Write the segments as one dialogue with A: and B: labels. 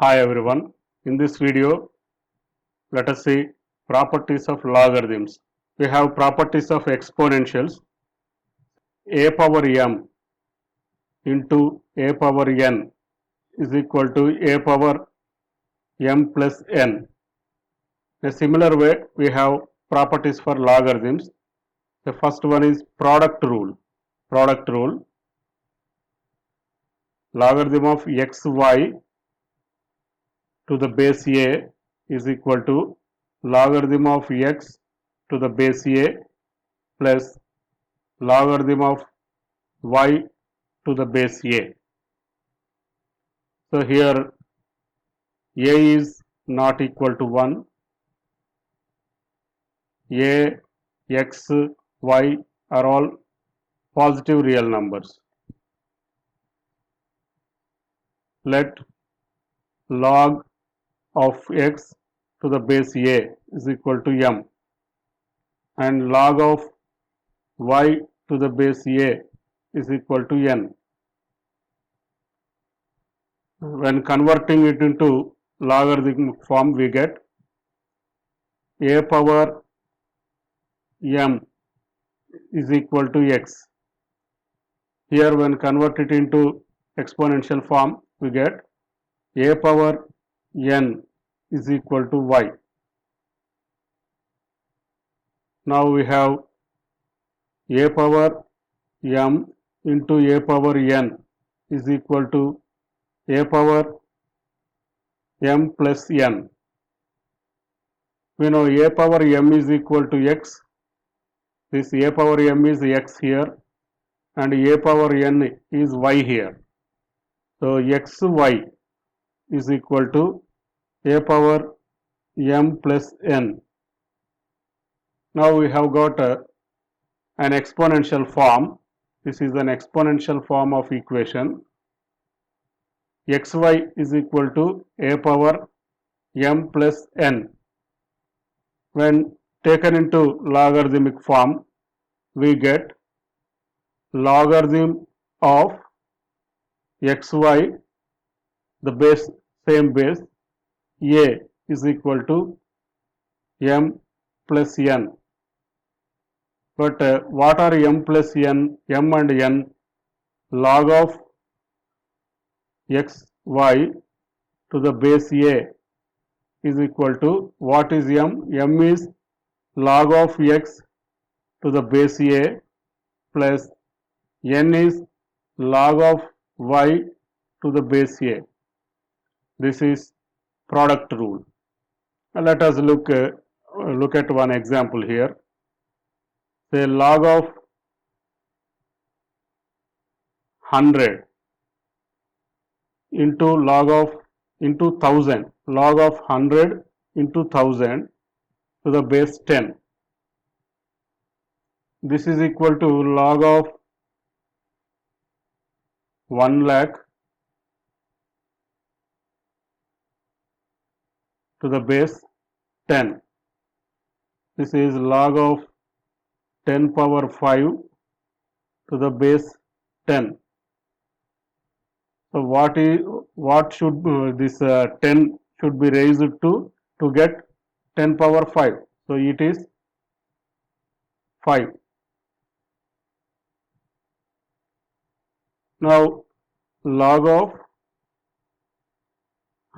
A: Hi everyone. In this video, let us see properties of logarithms. We have properties of exponentials. A power m into a power n is equal to a power m plus n. In a similar way, we have properties for logarithms. The first one is product rule. Product rule. Logarithm of xy to the base a is equal to logarithm of x to the base a plus logarithm of y to the base a. So here a is not equal to 1, a, x, y are all positive real numbers. Let log of x to the base a is equal to m and log of y to the base a is equal to n. When converting it into logarithmic form, we get a power m is equal to x. Here when convert it into exponential form, we get a power n is equal to y. Now we have a power m into a power n is equal to a power m plus n. We know a power m is equal to x. This a power m is x here and a power n is y here. So xy is equal to a power m plus n. Now we have got an exponential form. This is an exponential form of equation. Xy is equal to a power m plus n. When taken into logarithmic form, we get logarithm of xy, the base, same base, a is equal to m plus n. But what are m plus n? M and n, log of xy to the base a is equal to, what is m? M is log of x to the base a plus n is log of y to the base a. This is product rule. Let us look at one example here. Say log of 100 into log of 1000, log of 100 into 1000 to the base 10. This is equal to log of 1 lakh to the base 10. This is log of 10 power 5 to the base 10. So what should this 10 should be raised to get 10 power 5? So it is 5. Now log of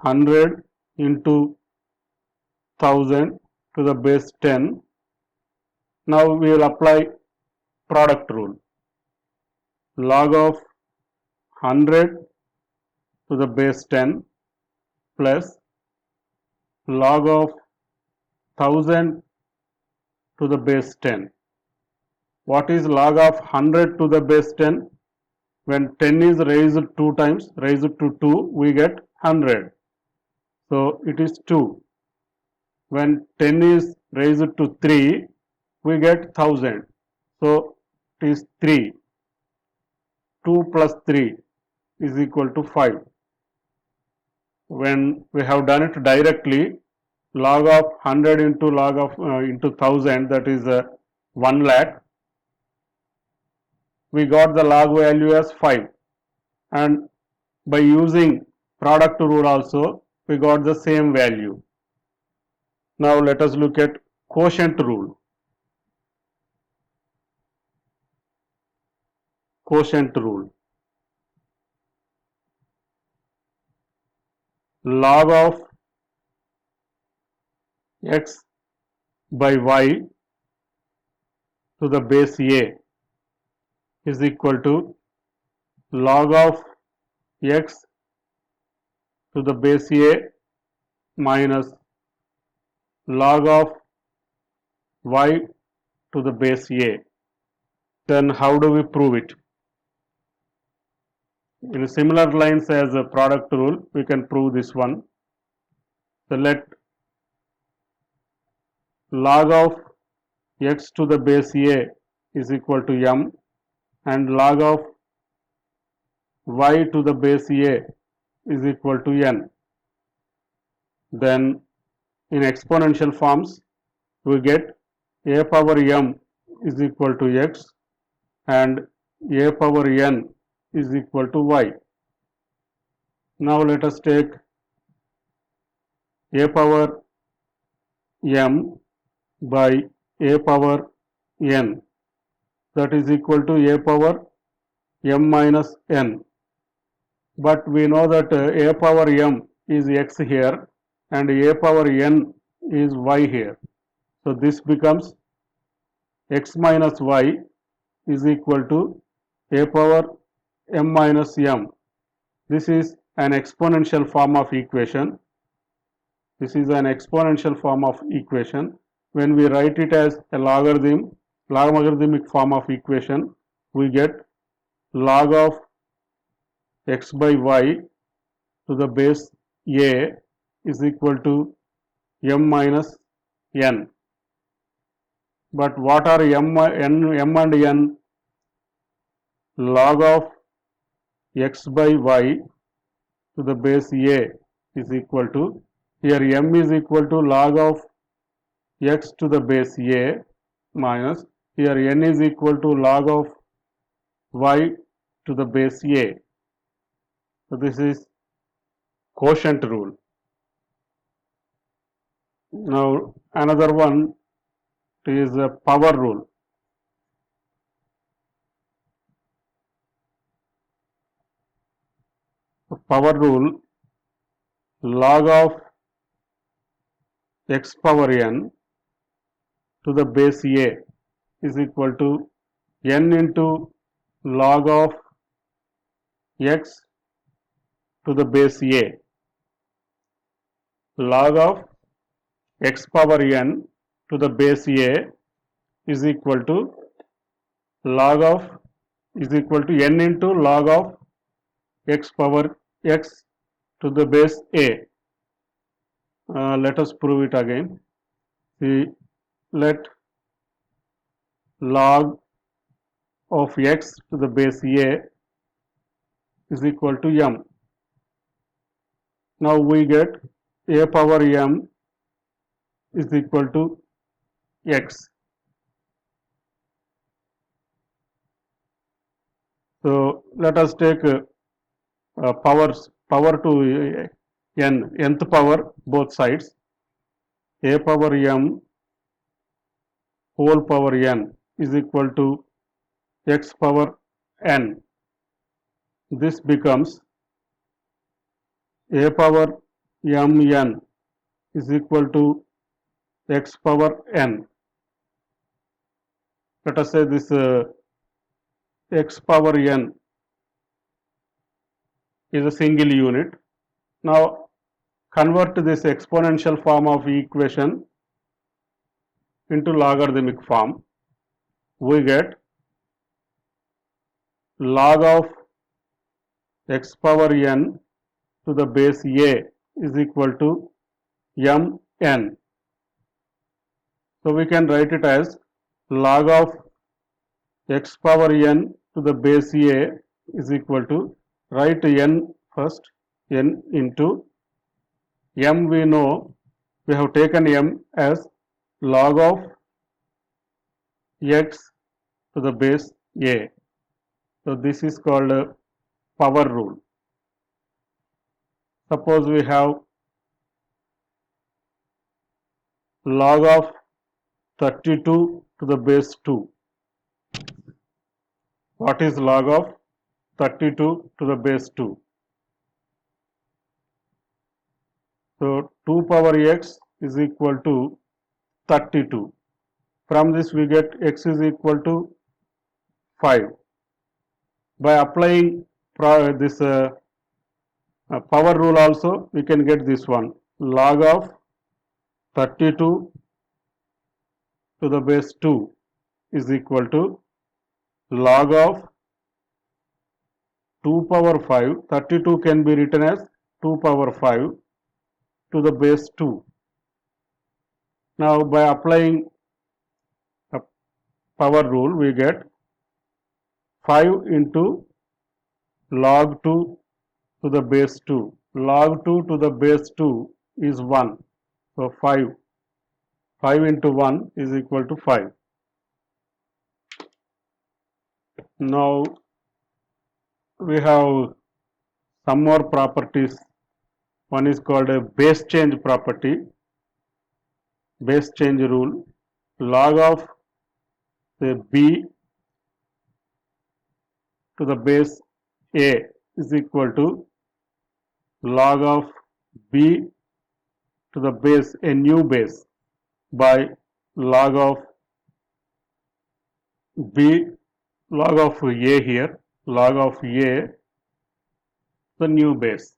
A: 100 into 1000 to the base 10. Now we will apply product rule. Log of 100 to the base 10 plus log of 1000 to the base 10. What is log of 100 to the base 10? When 10 is raised 2 times, raised to 2, we get 100. So it is 2. When 10 is raised to 3, we get 1000. So it is 3. 2 plus 3 is equal to 5. When we have done it directly, log of 100 into log of into 1000, that is 1 lakh. We got the log value as 5, and by using product rule also, we got the same value. Now let us look at quotient rule. Quotient rule. Log of x by y to the base a is equal to log of x to the base a minus log of y to the base a. Then how do we prove it? In similar lines as a product rule, we can prove this one. So let log of x to the base a is equal to m and log of y to the base a is equal to n. Then in exponential forms, we get a power m is equal to x and a power n is equal to y. Now let us take a power m by a power n, that is equal to a power m minus n. But we know that a power m is x here and a power n is y here. So this becomes x minus y is equal to a power m minus m. This is an exponential form of equation. This is an exponential form of equation. When we write it as a logarithmic form of equation, we get log of x by y to the base a is equal to m minus n. But what are m and n? Log of x by y to the base a is equal to, here m is equal to log of x to the base a minus, here n is equal to log of y to the base a. So this is quotient rule. Now another one is a power rule. Power rule, log of x power n to the base a is equal to n into log of x to the base a. Log of x power n to the base a is equal to log of n into log of x power x to the base a. Let us prove it again. See, let log of x to the base a is equal to m. Now we get a power m is equal to x. So let us take power to nth power both sides. A power m whole power n is equal to x power n. This becomes a power mn is equal to x power n. Let us say this x power n is a single unit. Now convert this exponential form of equation into logarithmic form. We get log of x power n to the base a is equal to mn. So we can write it as log of x power n to the base a is equal to, write n first, n into m. We know we have taken m as log of x to the base a. So this is called a power rule. Suppose we have log of 32 to the base 2. What is log of 32 to the base 2? So 2 power x is equal to 32. From this we get x is equal to 5. By applying this power rule also, we can get this one. Log of 32 to the base 2 is equal to log of 2 power 5. 32 can be written as 2 power 5 to the base 2. Now by applying a power rule, we get 5 into log 2 to the base 2. Log 2 to the base 2 is 1. So 5. 5 into 1 is equal to 5. Now we have some more properties. One is called a base change property, base change rule. Log of say b to the base a is equal to log of b to the base a new base by log of b, log of a here, log of a the new base.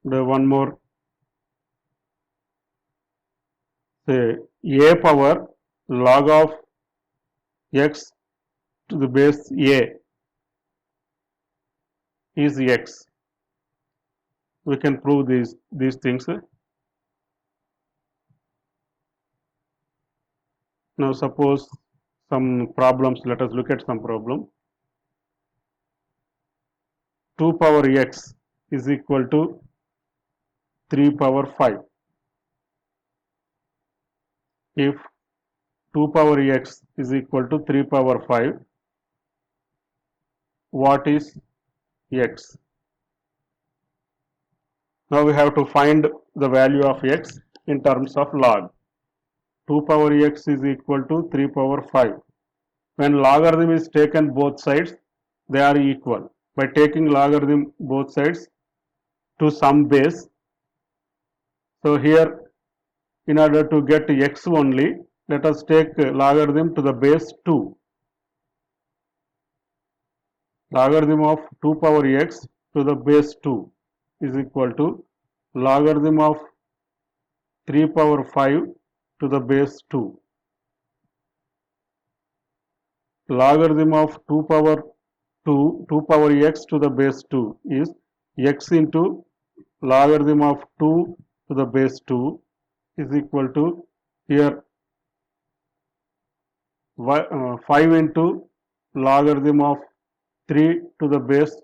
A: The one more, say a power log of x to the base a is x. We can prove these things. Now suppose some problems, let us look at some problem. 2 power x is equal to 3 power 5. If 2 power x is equal to 3 power 5, what is x? Now we have to find the value of x in terms of log. 2 power x is equal to 3 power 5. When logarithm is taken both sides, they are equal. By taking logarithm both sides to some base, so here in order to get x only, let us take logarithm to the base 2. Logarithm of 2 power x to the base 2 is equal to logarithm of 3 power 5 to the base 2. Logarithm of 2 power 2 power x to the base 2 is x into logarithm of 2 to the base 2 is equal to here 5 into logarithm of 3 to the base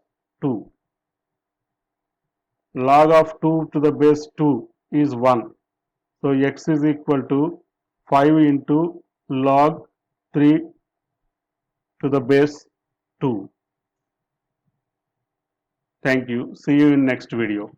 A: 2. Log of 2 to the base 2 is 1. So x is equal to 5 into log 3 to the base 2. Thank you. See you in next video.